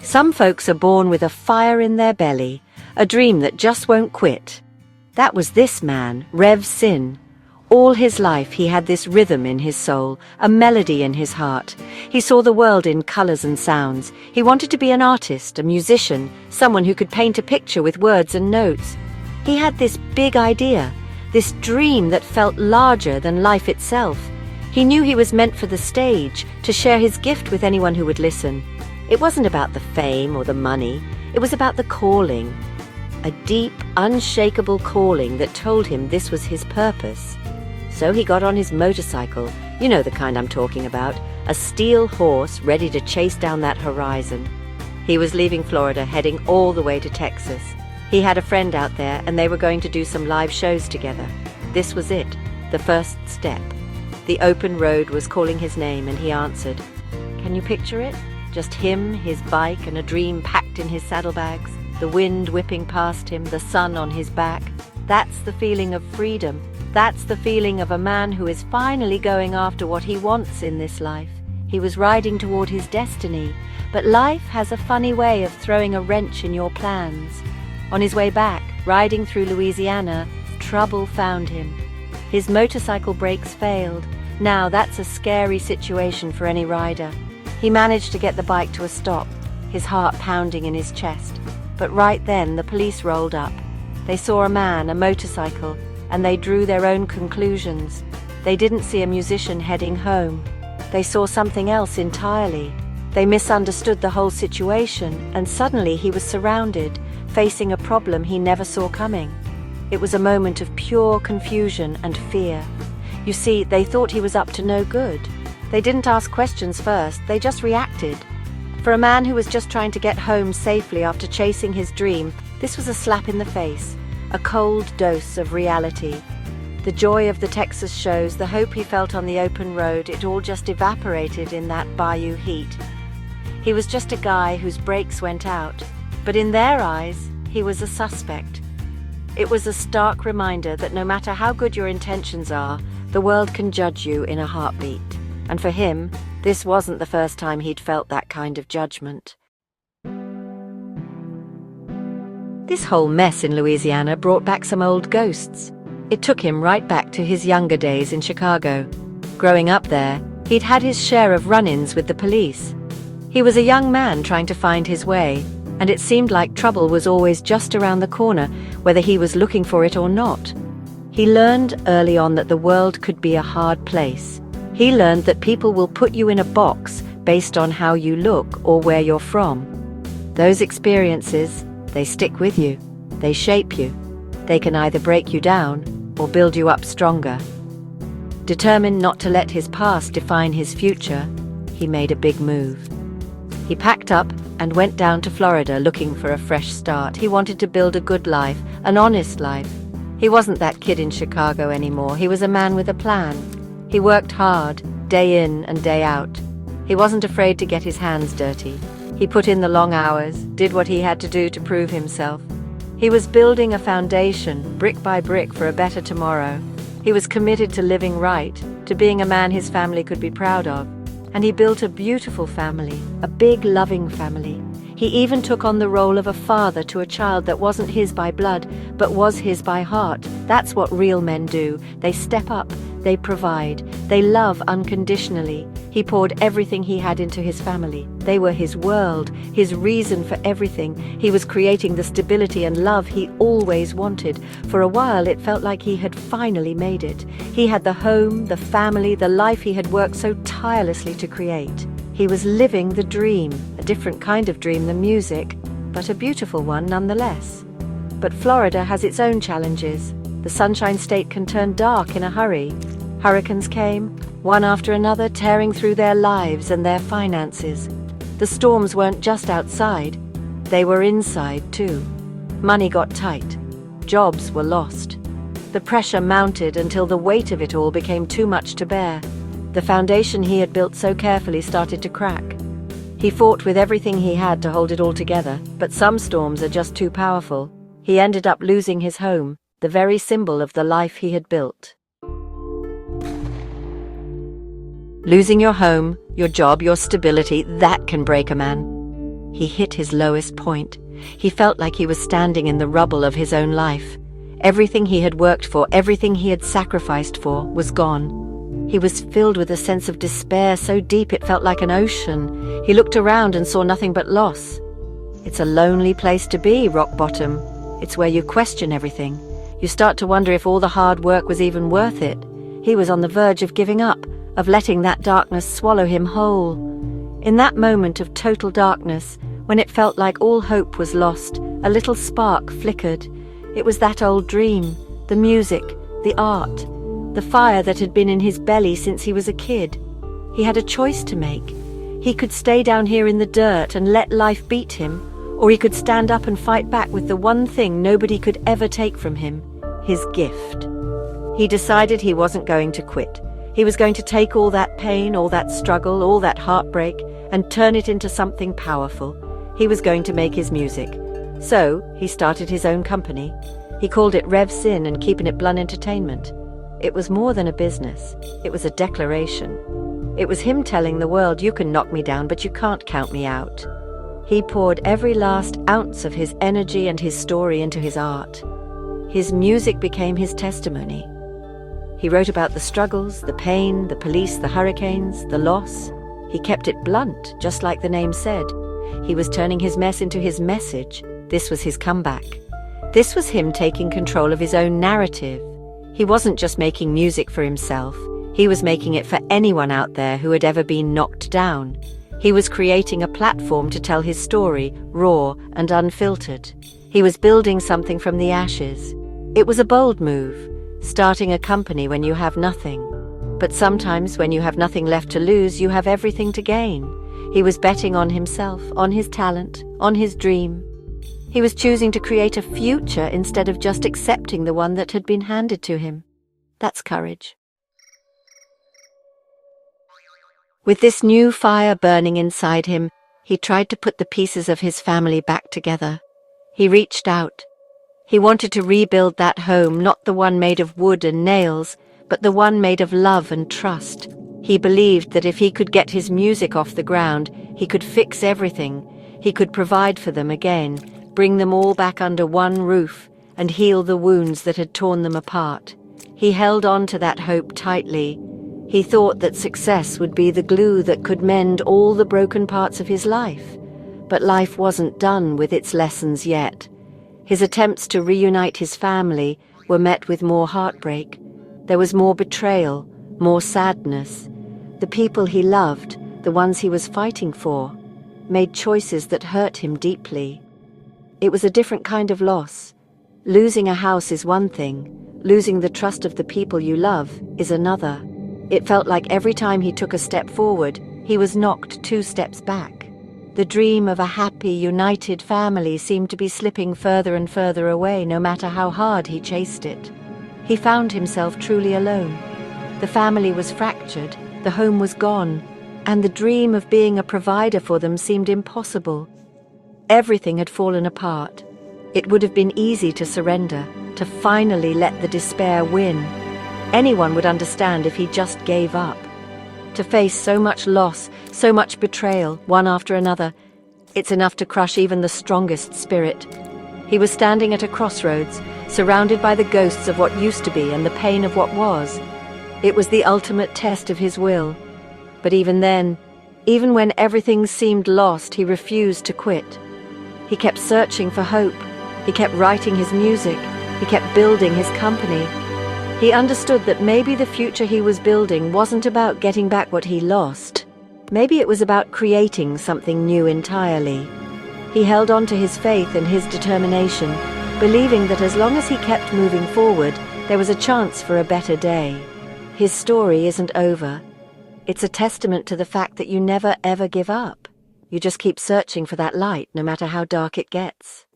Some folks are born with a fire in their belly, a dream that just won't quit. That was this man, RevCyn. All his life he had this rhythm in his soul, a melody in his heart. He saw the world in colors and sounds. He wanted to be an artist, a musician, someone who could paint a picture with words and notes. He had this big idea, this dream that felt larger than life itself. He knew he was meant for the stage, to share his gift with anyone who would listen. It wasn't about the fame or the money. It was about the calling. A deep, unshakable calling that told him this was his purpose. So he got on his motorcycle, you know the kind I'm talking about, a steel horse ready to chase down that horizon. He was leaving Florida, heading all the way to Texas. He had a friend out there and they were going to do some live shows together. This was it, the first step. The open road was calling his name and he answered. Can you picture it? Just him, his bike, and a dream packed in his saddlebags. The wind whipping past him, the sun on his back. That's the feeling of freedom. That's the feeling of a man who is finally going after what he wants in this life. He was riding toward his destiny, but life has a funny way of throwing a wrench in your plans. On his way back, riding through Louisiana, trouble found him. His motorcycle brakes failed. Now that's a scary situation for any rider. He managed to get the bike to a stop, his heart pounding in his chest. But right then the police rolled up. They saw a man, a motorcycle, and they drew their own conclusions. They didn't see a musician heading home. They saw something else entirely. They misunderstood the whole situation, and suddenly he was surrounded, facing a problem he never saw coming. It was a moment of pure confusion and fear. You see, they thought he was up to no good. They didn't ask questions first, they just reacted. For a man who was just trying to get home safely after chasing his dream, this was a slap in the face, a cold dose of reality. The joy of the Texas shows, the hope he felt on the open road, it all just evaporated in that bayou heat. He was just a guy whose brakes went out, but in their eyes, he was a suspect. It was a stark reminder that no matter how good your intentions are, the world can judge you in a heartbeat. And for him, this wasn't the first time he'd felt that kind of judgment. This whole mess in Louisiana brought back some old ghosts. It took him right back to his younger days in Chicago. Growing up there, he'd had his share of run-ins with the police. He was a young man trying to find his way, and it seemed like trouble was always just around the corner, whether he was looking for it or not. He learned early on that the world could be a hard place. He learned that people will put you in a box based on how you look or where you're from. Those experiences, they stick with you. They shape you. They can either break you down or build you up stronger. Determined not to let his past define his future, he made a big move. He packed up and went down to Florida looking for a fresh start. He wanted to build a good life, an honest life. He wasn't that kid in Chicago anymore. He was a man with a plan. He worked hard, day in and day out. He wasn't afraid to get his hands dirty. He put in the long hours, did what he had to do to prove himself. He was building a foundation, brick by brick, for a better tomorrow. He was committed to living right, to being a man his family could be proud of. And he built a beautiful family, a big, loving family. He even took on the role of a father to a child that wasn't his by blood, but was his by heart. That's what real men do. They step up, they provide, they love unconditionally. He poured everything he had into his family. They were his world, his reason for everything. He was creating the stability and love he always wanted. For a while, it felt like he had finally made it. He had the home, the family, the life he had worked so tirelessly to create. He was living the dream, a different kind of dream than music, but a beautiful one nonetheless. But Florida has its own challenges. The Sunshine State can turn dark in a hurry. Hurricanes came, one after another, tearing through their lives and their finances. The storms weren't just outside, they were inside too. Money got tight. Jobs were lost. The pressure mounted until the weight of it all became too much to bear. The foundation he had built so carefully started to crack. He fought with everything he had to hold it all together, but some storms are just too powerful. He ended up losing his home, the very symbol of the life he had built. Losing your home, your job, your stability, that can break a man. He hit his lowest point. He felt like he was standing in the rubble of his own life. Everything he had worked for, everything he had sacrificed for, was gone. He was filled with a sense of despair so deep it felt like an ocean. He looked around and saw nothing but loss. It's a lonely place to be, rock bottom. It's where you question everything. You start to wonder if all the hard work was even worth it. He was on the verge of giving up, of letting that darkness swallow him whole. In that moment of total darkness, when it felt like all hope was lost, a little spark flickered. It was that old dream, the music, the art, the fire that had been in his belly since he was a kid. He had a choice to make. He could stay down here in the dirt and let life beat him, or he could stand up and fight back with the one thing nobody could ever take from him, his gift. He decided he wasn't going to quit. He was going to take all that pain, all that struggle, all that heartbreak, and turn it into something powerful. He was going to make his music. So, he started his own company. He called it RevCyn's and Keepin Entertainment. It was more than a business. It was a declaration. It was him telling the world, you can knock me down, but you can't count me out. He poured every last ounce of his energy and his story into his art. His music became his testimony. He wrote about the struggles, the pain, the police, the hurricanes, the loss. He kept it blunt, just like the name said. He was turning his mess into his message. This was his comeback. This was him taking control of his own narrative. He wasn't just making music for himself. He was making it for anyone out there who had ever been knocked down. He was creating a platform to tell his story, raw and unfiltered. He was building something from the ashes. It was a bold move, starting a company when you have nothing. But sometimes when you have nothing left to lose, you have everything to gain. He was betting on himself, on his talent, on his dream. He was choosing to create a future instead of just accepting the one that had been handed to him. That's courage. With this new fire burning inside him, he tried to put the pieces of his family back together. He reached out. He wanted to rebuild that home, not the one made of wood and nails, but the one made of love and trust. He believed that if he could get his music off the ground, he could fix everything. He could provide for them again, bring them all back under one roof, and heal the wounds that had torn them apart. He held on to that hope tightly. He thought that success would be the glue that could mend all the broken parts of his life. But life wasn't done with its lessons yet. His attempts to reunite his family were met with more heartbreak. There was more betrayal, more sadness. The people he loved, the ones he was fighting for, made choices that hurt him deeply. It was a different kind of loss. Losing a house is one thing. Losing the trust of the people you love is another. It felt like every time he took a step forward, he was knocked 2 steps back. The dream of a happy, united family seemed to be slipping further and further away, no matter how hard he chased it. He found himself truly alone. The family was fractured, the home was gone, and the dream of being a provider for them seemed impossible. Everything had fallen apart. It would have been easy to surrender, to finally let the despair win. Anyone would understand if he just gave up. To face so much loss, so much betrayal, one after another, it's enough to crush even the strongest spirit. He was standing at a crossroads, surrounded by the ghosts of what used to be and the pain of what was. It was the ultimate test of his will. But even then, even when everything seemed lost, he refused to quit. He kept searching for hope. He kept writing his music. He kept building his company. He understood that maybe the future he was building wasn't about getting back what he lost. Maybe it was about creating something new entirely. He held on to his faith and his determination, believing that as long as he kept moving forward, there was a chance for a better day. His story isn't over. It's a testament to the fact that you never ever give up. You just keep searching for that light, no matter how dark it gets.